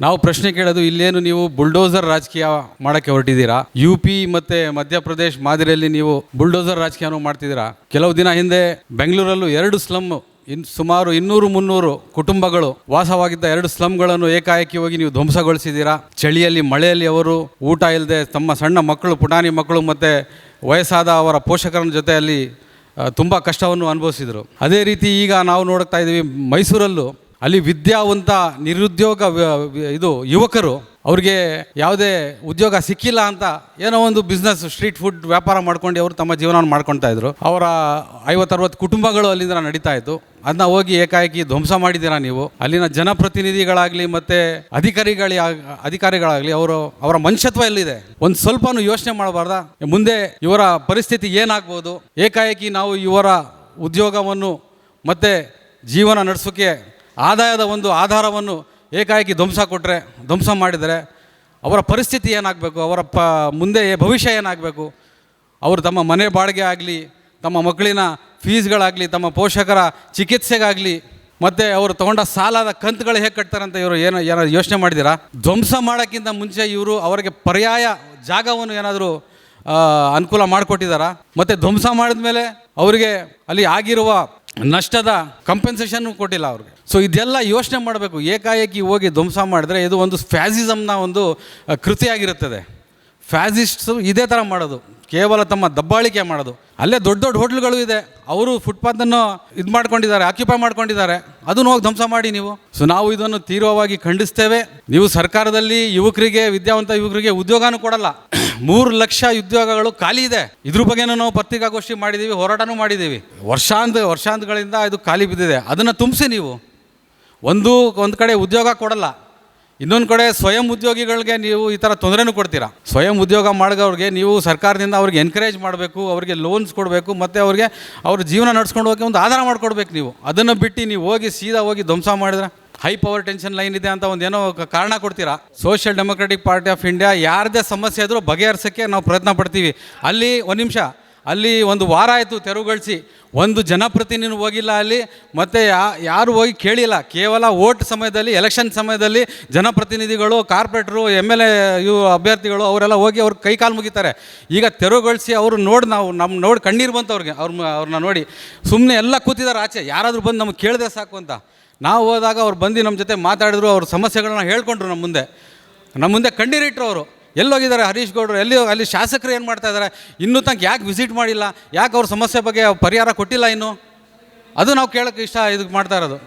ನಾವು ಪ್ರಶ್ನೆ ಕೇಳೋದು, ಇಲ್ಲೇನು ನೀವು ಬುಲ್ಡೋಸರ್ ರಾಜಕೀಯ ಮಾಡಕ್ಕೆ ಹೊರಟಿದ್ದೀರಾ? UP ಮತ್ತೆ ಮಧ್ಯಪ್ರದೇಶ್ ಮಾದರಿಯಲ್ಲಿ ನೀವು ಬುಲ್ಡೋಸರ್ ರಾಜಕೀಯನೂ ಮಾಡ್ತಿದ್ದೀರಾ? ಕೆಲವು ದಿನ ಹಿಂದೆ ಬೆಂಗಳೂರಲ್ಲೂ 2 ಸ್ಲಮ್ ಸುಮಾರು 200-300 ಕುಟುಂಬಗಳು ವಾಸವಾಗಿದ್ದ 2 ಸ್ಲಮ್ಗಳನ್ನು ಏಕಾಏಕಿ ಹೋಗಿ ನೀವು ಧ್ವಂಸಗೊಳಿಸಿದ್ದೀರಾ. ಚಳಿಯಲ್ಲಿ ಮಳೆಯಲ್ಲಿ ಅವರು ಊಟ ಇಲ್ಲದೆ ತಮ್ಮ ಸಣ್ಣ ಮಕ್ಕಳು, ಪುಟಾಣಿ ಮಕ್ಕಳು ಮತ್ತು ವಯಸ್ಸಾದ ಅವರ ಪೋಷಕರ ಜೊತೆಯಲ್ಲಿ ತುಂಬ ಕಷ್ಟವನ್ನು ಅನುಭವಿಸಿದರು. ಅದೇ ರೀತಿ ಈಗ ನಾವು ನೋಡ್ತಾ ಇದ್ದೀವಿ ಮೈಸೂರಲ್ಲೂ, ಅಲ್ಲಿ ವಿದ್ಯಾವಂತ ನಿರುದ್ಯೋಗ ಯುವಕರು ಅವ್ರಿಗೆ ಯಾವುದೇ ಉದ್ಯೋಗ ಸಿಕ್ಕಿಲ್ಲ ಅಂತ ಏನೋ ಒಂದು ಬಿಸ್ನೆಸ್, ಸ್ಟ್ರೀಟ್ ಫುಡ್ ವ್ಯಾಪಾರ ಮಾಡ್ಕೊಂಡು ಅವರು ತಮ್ಮ ಜೀವನವನ್ನು ಮಾಡ್ಕೊಳ್ತಾ ಇದ್ರು. ಅವರ 50-60 ಕುಟುಂಬಗಳು ಅಲ್ಲಿಂದ ನಡೀತಾ ಇತ್ತು. ಅದನ್ನ ಹೋಗಿ ಏಕಾಏಕಿ ಧ್ವಂಸ ಮಾಡಿದ್ದೀರಾ ನೀವು. ಅಲ್ಲಿನ ಜನಪ್ರತಿನಿಧಿಗಳಾಗಲಿ ಮತ್ತು ಅಧಿಕಾರಿಗಳಾಗಲಿ ಅವರ ಮನುಷ್ಯತ್ವ ಎಲ್ಲಿದೆ? ಒಂದು ಸ್ವಲ್ಪನೂ ಯೋಚನೆ ಮಾಡಬಾರ್ದಾ? ಮುಂದೆ ಇವರ ಪರಿಸ್ಥಿತಿ ಏನಾಗ್ಬೋದು? ಏಕಾಏಕಿ ನಾವು ಇವರ ಉದ್ಯೋಗವನ್ನು ಮತ್ತು ಜೀವನ ನಡೆಸೋಕ್ಕೆ ಆದಾಯದ ಒಂದು ಆಧಾರವನ್ನು ಏಕಾಏಕಿ ಧ್ವಂಸ ಮಾಡಿದರೆ ಅವರ ಪರಿಸ್ಥಿತಿ ಏನಾಗಬೇಕು? ಅವರ ಮುಂದೆ ಭವಿಷ್ಯ ಏನಾಗಬೇಕು? ಅವರು ತಮ್ಮ ಮನೆ ಬಾಡಿಗೆ ಆಗಲಿ, ತಮ್ಮ ಮಕ್ಕಳಿನ ಫೀಸ್ಗಳಾಗಲಿ, ತಮ್ಮ ಪೋಷಕರ ಚಿಕಿತ್ಸೆಗಾಗಲಿ, ಮತ್ತು ಅವರು ತೊಗೊಂಡ ಸಾಲದ ಕಂತುಗಳು ಹೇಗೆ ಕಟ್ತಾರೆ ಅಂತ ಇವರು ಏನಾದ್ರು ಯೋಚನೆ ಮಾಡಿದ್ದೀರಾ? ಧ್ವಂಸ ಮಾಡೋಕ್ಕಿಂತ ಮುಂಚೆ ಇವರು ಅವರಿಗೆ ಪರ್ಯಾಯ ಜಾಗವನ್ನು ಏನಾದರೂ ಅನುಕೂಲ ಮಾಡಿಕೊಟ್ಟಿದ್ದಾರಾ? ಮತ್ತು ಧ್ವಂಸ ಮಾಡಿದ ಮೇಲೆ ಅವರಿಗೆ ಅಲ್ಲಿ ಆಗಿರುವ ನಷ್ಟದ ಕಂಪೆನ್ಸೇಷನ್ ಕೊಟ್ಟಿಲ್ಲ ಅವ್ರಿಗೆ. ಸೊ ಇದೆಲ್ಲ ಯೋಚನೆ ಮಾಡಬೇಕು. ಏಕಾಏಕಿ ಹೋಗಿ ಧ್ವಂಸ ಮಾಡಿದ್ರೆ ಇದು ಒಂದು ಫ್ಯಾಸಿಸಮ್ನ ಒಂದು ಕೃತಿಯಾಗಿರುತ್ತದೆ. ಫ್ಯಾಸಿಸ್ಟ್ಸು ಇದೇ ಥರ ಮಾಡೋದು, ಕೇವಲ ತಮ್ಮ ದಬ್ಬಾಳಿಕೆ ಮಾಡೋದು. ಅಲ್ಲೇ ದೊಡ್ಡ ದೊಡ್ಡ ಹೋಟ್ಲುಗಳು ಇದೆ, ಅವರು ಫುಟ್ಪಾತನ್ನು ಮಾಡ್ಕೊಂಡಿದ್ದಾರೆ, ಆಕ್ಯುಪೈ ಮಾಡ್ಕೊಂಡಿದ್ದಾರೆ, ಅದನ್ನು ಹೋಗಿ ಧ್ವಂಸ ಮಾಡಿ ನೀವು. ಸೊ ನಾವು ಇದನ್ನು ತೀವ್ರವಾಗಿ ಖಂಡಿಸ್ತೇವೆ. ನೀವು ಸರ್ಕಾರದಲ್ಲಿ ವಿದ್ಯಾವಂತ ಯುವಕರಿಗೆ ಉದ್ಯೋಗನೂ ಕೊಡಲ್ಲ. 3 ಲಕ್ಷ ಉದ್ಯೋಗಗಳು ಖಾಲಿ ಇದೆ. ಇದ್ರ ಬಗ್ಗೆನೂ ನಾವು ಪತ್ರಿಕಾಗೋಷ್ಠಿ ಮಾಡಿದ್ದೀವಿ, ಹೋರಾಟನೂ ಮಾಡಿದ್ದೀವಿ. ವರ್ಷಾಂತಗಳಿಂದ ಇದು ಖಾಲಿ ಬಿದ್ದಿದೆ. ಅದನ್ನು ತುಂಬಿಸಿ ನೀವು. ಒಂದು ಕಡೆ ಉದ್ಯೋಗ ಕೊಡಲ್ಲ, ಇನ್ನೊಂದು ಕಡೆ ಸ್ವಯಂ ಉದ್ಯೋಗಿಗಳಿಗೆ ನೀವು ಈ ಥರ ತೊಂದರೆನೂ ಕೊಡ್ತೀರಾ. ಸ್ವಯಂ ಉದ್ಯೋಗ ಮಾಡೋವ್ರಿಗೆ ನೀವು ಸರ್ಕಾರದಿಂದ ಅವ್ರಿಗೆ ಎನ್ಕರೇಜ್ ಮಾಡಬೇಕು, ಅವರಿಗೆ ಲೋನ್ಸ್ ಕೊಡಬೇಕು, ಮತ್ತು ಅವ್ರ ಜೀವನ ನಡ್ಸ್ಕೊಂಡು ಹೋಗಿ ಒಂದು ಆಧಾರ ಮಾಡಿಕೊಡ್ಬೇಕು ನೀವು. ಅದನ್ನು ಬಿಟ್ಟು ನೀವು ಸೀದಾ ಹೋಗಿ ಧ್ವಂಸ ಮಾಡಿದ್ರೆ ಹೈ ಪವರ್ ಟೆನ್ಷನ್ ಲೈನ್ ಇದೆ ಅಂತ ಏನೋ ಕಾರಣ ಕೊಡ್ತೀರಾ. Social democratic party of India ಯಾರದೇ ಸಮಸ್ಯೆ ಇದ್ರೂ ಬಗೆಹರಿಸೋಕ್ಕೆ ನಾವು ಪ್ರಯತ್ನ ಪಡ್ತೀವಿ. ಅಲ್ಲಿ ಒಂದು ವಾರ ಆಯಿತು ತೆರವುಗೊಳಿಸಿ, ಒಂದು ಜನಪ್ರತಿನಿಧಿ ಹೋಗಿಲ್ಲ ಅಲ್ಲಿ, ಮತ್ತು ಯಾರು ಹೋಗಿ ಕೇಳಿಲ್ಲ. ಕೇವಲ ಎಲೆಕ್ಷನ್ ಸಮಯದಲ್ಲಿ ಜನಪ್ರತಿನಿಧಿಗಳು, ಕಾರ್ಪೊರೇಟ್ರು, MLA ಅಭ್ಯರ್ಥಿಗಳು ಅವರೆಲ್ಲ ಹೋಗಿ ಅವ್ರ ಕೈಕಾಲು ಮುಗಿತಾರೆ. ಈಗ ತೆರವುಗೊಳಿಸಿ ಅವರು ನೋಡಿ ಕಣ್ಣೀರು ಬಂತು ಅವ್ರನ್ನ ನೋಡಿ ಸುಮ್ಮನೆ ಎಲ್ಲ ಕೂತಿದ್ದಾರೆ ಆಚೆ. ಯಾರಾದರೂ ಬಂದು ನಮಗೆ ಕೇಳಿದ್ರೆ ಸಾಕು ಅಂತ. ನಾವು ಹೋದಾಗ ಅವ್ರು ಬಂದು ನಮ್ಮ ಜೊತೆ ಮಾತಾಡಿದ್ರು, ಅವ್ರ ಸಮಸ್ಯೆಗಳನ್ನ ಹೇಳ್ಕೊಂಡ್ರು. ನಮ್ಮ ಮುಂದೆ ಕಣ್ಣೀರಿಟ್ಟರು. ಅವರು ಎಲ್ಲೋಗಿದ್ದಾರೆ ಹರೀಶ್ ಗೌಡರು? ಅಲ್ಲಿ ಶಾಸಕರು ಏನು ಮಾಡ್ತಾ ಇದ್ದಾರೆ? ಇನ್ನೂ ತನಕ ಯಾಕೆ ವಿಸಿಟ್ ಮಾಡಿಲ್ಲ? ಯಾಕೆ ಅವ್ರ ಸಮಸ್ಯೆ ಬಗ್ಗೆ ಪರಿಹಾರ ಕೊಟ್ಟಿಲ್ಲ? ಅದು ನಾವು ಕೇಳೋಕ್ಕೆ ಇದಕ್ಕೆ ಮಾಡ್ತಾ ಇರೋದು.